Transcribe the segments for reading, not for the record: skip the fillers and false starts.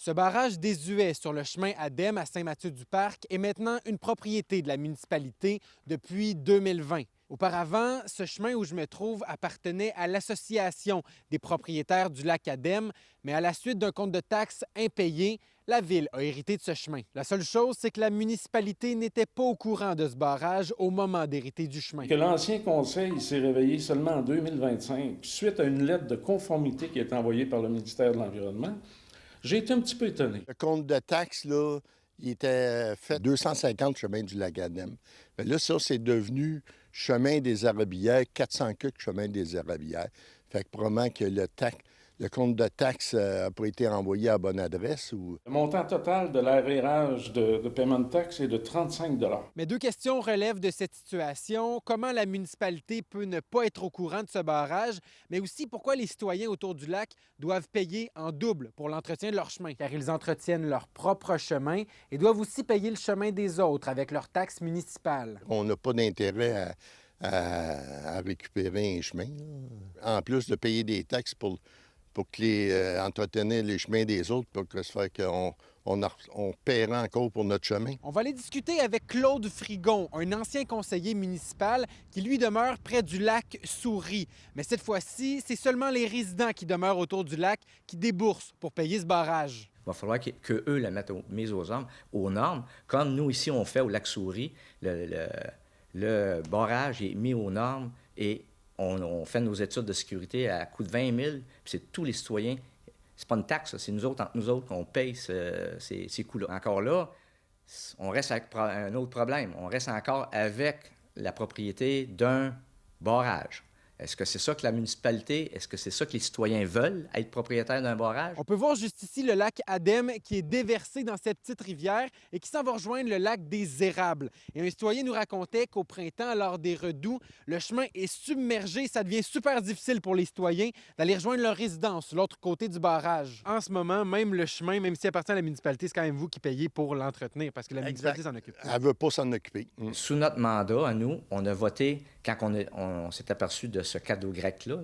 Ce barrage désuet sur le chemin Adem à Saint-Mathieu-du-Parc est maintenant une propriété de la municipalité depuis 2020. Auparavant, ce chemin où je me trouve appartenait à l'Association des propriétaires du lac Adem, mais à la suite d'un compte de taxes impayé, la ville a hérité de ce chemin. La seule chose, c'est que la municipalité n'était pas au courant de ce barrage au moment d'hériter du chemin. Que l'ancien conseil s'est réveillé seulement en 2025, suite à une lettre de conformité qui a été envoyée par le ministère de l'Environnement. J'ai été un petit peu étonné. Le compte de taxes, là, il était fait 250 chemins du lac Adem. Mais là, ça, c'est devenu chemin des Érablières, 400 cucs chemin des Érablières. Fait que probablement que le compte de taxes n'a pas été envoyé à la bonne adresse. Ou... Le montant total de l'arrérage de paiement de taxes est de 35 $. Mais deux questions relèvent de cette situation. Comment la municipalité peut ne pas être au courant de ce barrage, mais aussi pourquoi les citoyens autour du lac doivent payer en double pour l'entretien de leur chemin, car ils entretiennent leur propre chemin et doivent aussi payer le chemin des autres avec leurs taxes municipales. On n'a pas d'intérêt à récupérer un chemin, là. En plus de payer des taxes pour entretenir les chemins des autres, pour que ça fait qu'on paiera encore pour notre chemin. On va aller discuter avec Claude Frigon, un ancien conseiller municipal qui, lui, demeure près du lac Souris. Mais cette fois-ci, c'est seulement les résidents qui demeurent autour du lac qui déboursent pour payer ce barrage. Il va falloir qu'eux la mettent mise aux normes. Comme nous, ici, on fait au lac Souris, le barrage est mis aux normes et on fait nos études de sécurité à coût de 20 000, puis c'est tous les citoyens. C'est pas une taxe, c'est nous autres, entre nous autres, qu'on paye ces coûts-là. Encore là, on reste avec un autre problème. On reste encore avec la propriété d'un barrage. Est-ce que c'est ça que la municipalité, est-ce que c'est ça que les citoyens veulent, être propriétaires d'un barrage? On peut voir juste ici le lac Adem qui est déversé dans cette petite rivière et qui s'en va rejoindre le lac des Érables. Et un citoyen nous racontait qu'au printemps, lors des redoux, le chemin est submergé. Ça devient super difficile pour les citoyens d'aller rejoindre leur résidence, l'autre côté du barrage. En ce moment, même le chemin, même s'il appartient à la municipalité, c'est quand même vous qui payez pour l'entretenir parce que la municipalité s'en occupe. Elle ne veut pas s'en occuper. Sous notre mandat, à nous, on a voté, quand on s'est aperçu de ce cadeau grec-là,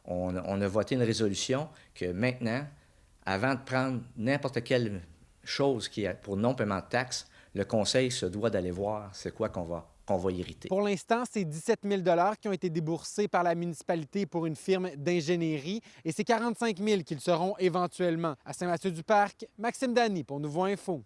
on a voté une résolution que maintenant, avant de prendre n'importe quelle chose qui est pour non-paiement de taxes, le conseil se doit d'aller voir c'est quoi qu'on va hériter. Pour l'instant, c'est 17 000 $ qui ont été déboursés par la municipalité pour une firme d'ingénierie et c'est 45 000 qu'ils seront éventuellement. À Saint-Mathieu-du-Parc, Maxime Dany pour Nouveau Info.